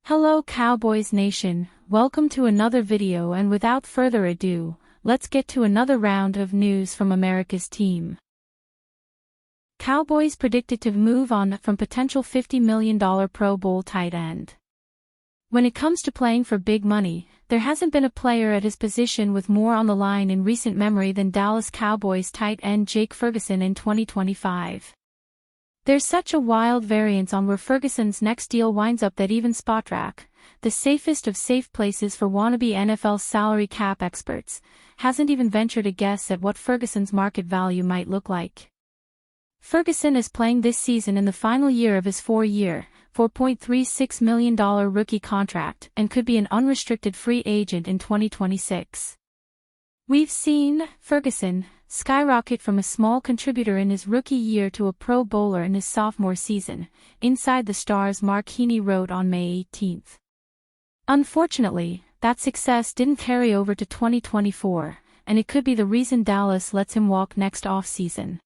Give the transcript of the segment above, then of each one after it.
Hello Cowboys Nation, welcome to another video, and without further ado, let's get to another round of news from America's team. Cowboys predicted to move on from potential $50 million Pro Bowl tight end. When it comes to playing for big money, there hasn't been a player at his position with more on the line in recent memory than Dallas Cowboys tight end Jake Ferguson in 2025. There's such a wild variance on where Ferguson's next deal winds up that even Spotrac, the safest of safe places for wannabe NFL salary cap experts, hasn't even ventured a guess at what Ferguson's market value might look like. Ferguson is playing this season in the final year of his 4-year, $4.36 million rookie contract and could be an unrestricted free agent in 2026. We've seen Ferguson skyrocket from a small contributor in his rookie year to a Pro Bowler in his sophomore season, Inside the Stars Mark Heaney wrote on May 18. Unfortunately, that success didn't carry over to 2024, and it could be the reason Dallas lets him walk next offseason.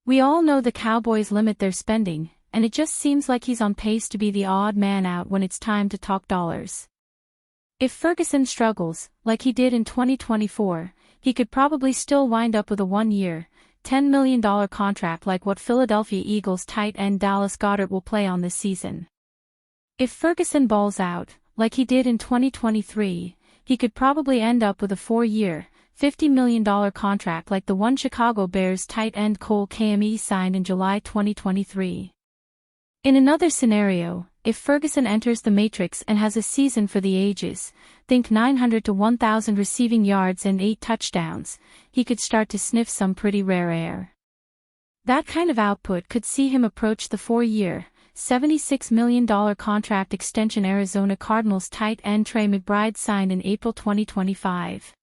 We all know the Cowboys limit their spending, and it just seems like he's on pace to be the odd man out when it's time to talk dollars. If Ferguson struggles, like he did in 2024, he could probably still wind up with a 1-year, $10 million contract like what Philadelphia Eagles tight end Dallas Goedert will play on this season. If Ferguson balls out, like he did in 2023, he could probably end up with a 4-year, $50 million contract like the one Chicago Bears tight end Cole Kmet signed in July 2023. In another scenario, if Ferguson enters the matrix and has a season for the ages, think 900 to 1,000 receiving yards and 8 touchdowns, he could start to sniff some pretty rare air. That kind of output could see him approach the 4-year, $76 million contract extension Arizona Cardinals tight end Trey McBride signed in April 2025.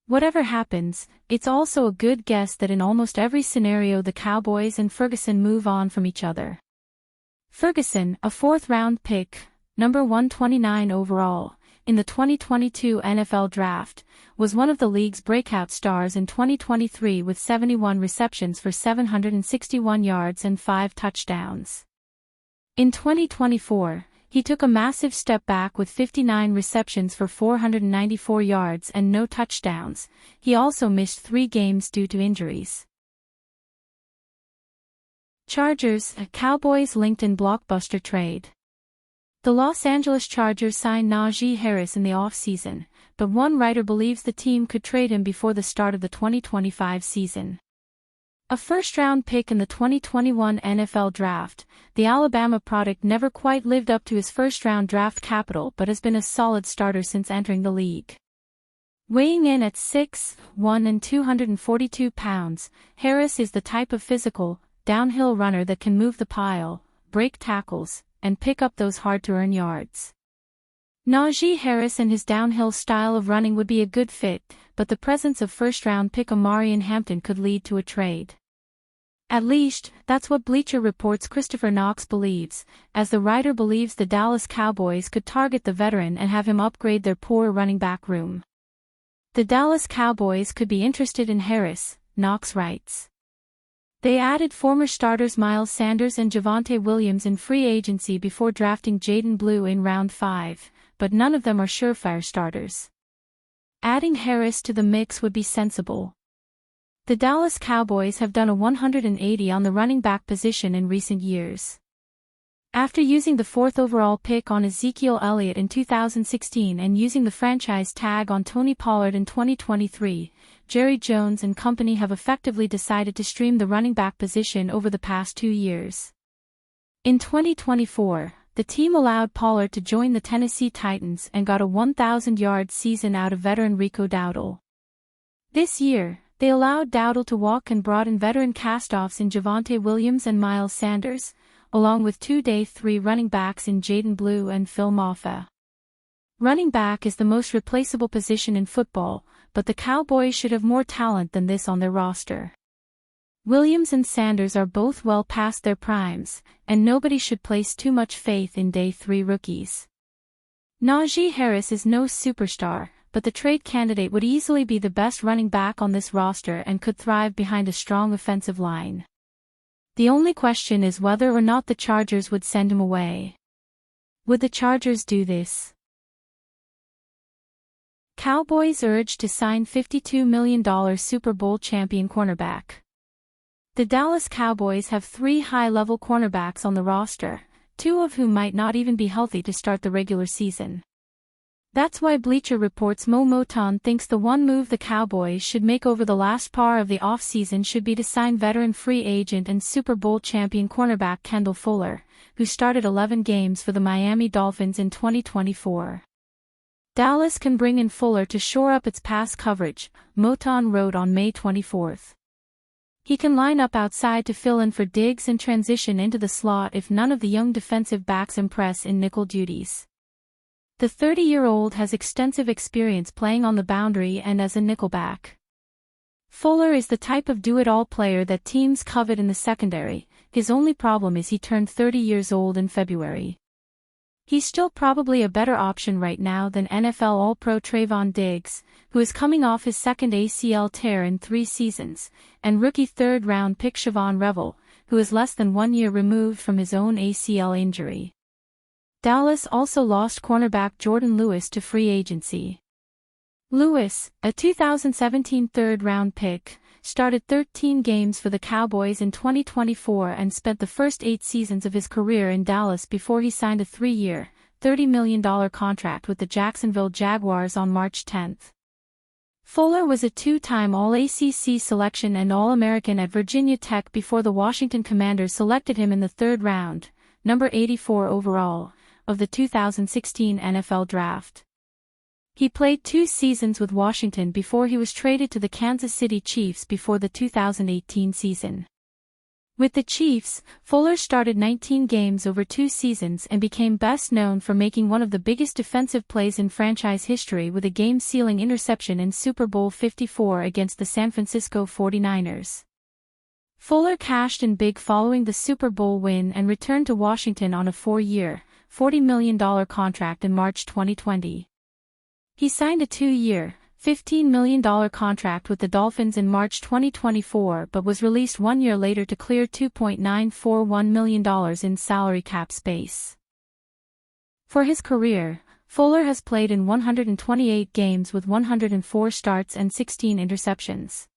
Whatever happens, it's also a good guess that in almost every scenario the Cowboys and Ferguson move on from each other. Ferguson, a 4th-round pick, number 129 overall, in the 2022 NFL Draft, was one of the league's breakout stars in 2023 with 71 receptions for 761 yards and 5 touchdowns. In 2024, he took a massive step back with 59 receptions for 494 yards and no touchdowns. He also missed 3 games due to injuries. Chargers, Cowboys linked in blockbuster trade. The Los Angeles Chargers signed Najee Harris in the offseason, but one writer believes the team could trade him before the start of the 2025 season. A first-round pick in the 2021 NFL Draft, the Alabama product never quite lived up to his first-round draft capital but has been a solid starter since entering the league. Weighing in at 6'1" and 242 pounds, Harris is the type of physical, downhill runner that can move the pile, break tackles, and pick up those hard-to-earn yards. Najee Harris and his downhill style of running would be a good fit, but the presence of first-round pick Omarion Hampton could lead to a trade. At least, that's what Bleacher Report's Christopher Knox believes, as the writer believes the Dallas Cowboys could target the veteran and have him upgrade their poor running back room. The Dallas Cowboys could be interested in Harris, Knox writes. They added former starters Miles Sanders and Javonte Williams in free agency before drafting Jaden Blue in round 5, but none of them are surefire starters. Adding Harris to the mix would be sensible. The Dallas Cowboys have done a 180 on the running back position in recent years. After using the 4th overall pick on Ezekiel Elliott in 2016 and using the franchise tag on Tony Pollard in 2023, Jerry Jones and company have effectively decided to stream the running back position over the past 2 years. In 2024, the team allowed Pollard to join the Tennessee Titans and got a 1,000-yard season out of veteran Rico Dowdle. This year, they allowed Dowdle to walk and brought in veteran castoffs in Javonte Williams and Miles Sanders, along with 2 day 3 running backs in Jaden Blue and Phil Mafah. Running back is the most replaceable position in football, but the Cowboys should have more talent than this on their roster. Williams and Sanders are both well past their primes, and nobody should place too much faith in day 3 rookies. Najee Harris is no superstar, but the trade candidate would easily be the best running back on this roster and could thrive behind a strong offensive line. The only question is whether or not the Chargers would send him away. Would the Chargers do this? Cowboys urged to sign $52 million Super Bowl champion cornerback. The Dallas Cowboys have 3 high-level cornerbacks on the roster, 2 of whom might not even be healthy to start the regular season. That's why Bleacher Report's Mo Moton thinks the one move the Cowboys should make over the last part of the offseason should be to sign veteran free agent and Super Bowl champion cornerback Kendall Fuller, who started 11 games for the Miami Dolphins in 2024. Dallas can bring in Fuller to shore up its pass coverage, Moton wrote on May 24. He can line up outside to fill in for Diggs and transition into the slot if none of the young defensive backs impress in nickel duties. The 30-year-old has extensive experience playing on the boundary and as a nickelback. Fuller is the type of do-it-all player that teams covet in the secondary. His only problem is he turned 30 years old in February. He's still probably a better option right now than NFL All-Pro Trayvon Diggs, who is coming off his second ACL tear in 3 seasons, and rookie third-round pick Siobhan Revel, who is less than 1 year removed from his own ACL injury. Dallas also lost cornerback Jordan Lewis to free agency. Lewis, a 2017 third-round pick, started 13 games for the Cowboys in 2024 and spent the first 8 seasons of his career in Dallas before he signed a 3-year, $30 million contract with the Jacksonville Jaguars on March 10. Fuller was a 2-time All-ACC selection and All-American at Virginia Tech before the Washington Commanders selected him in the 3rd round, number 84 overall, of the 2016 NFL Draft. He played 2 seasons with Washington before he was traded to the Kansas City Chiefs before the 2018 season. With the Chiefs, Fuller started 19 games over 2 seasons and became best known for making one of the biggest defensive plays in franchise history with a game-sealing interception in Super Bowl 54 against the San Francisco 49ers. Fuller cashed in big following the Super Bowl win and returned to Washington on a 4-year, $40 million contract in March 2020. He signed a 2-year, $15 million contract with the Dolphins in March 2024 but was released 1 year later to clear $2.941 million in salary cap space. For his career, Fuller has played in 128 games with 104 starts and 16 interceptions.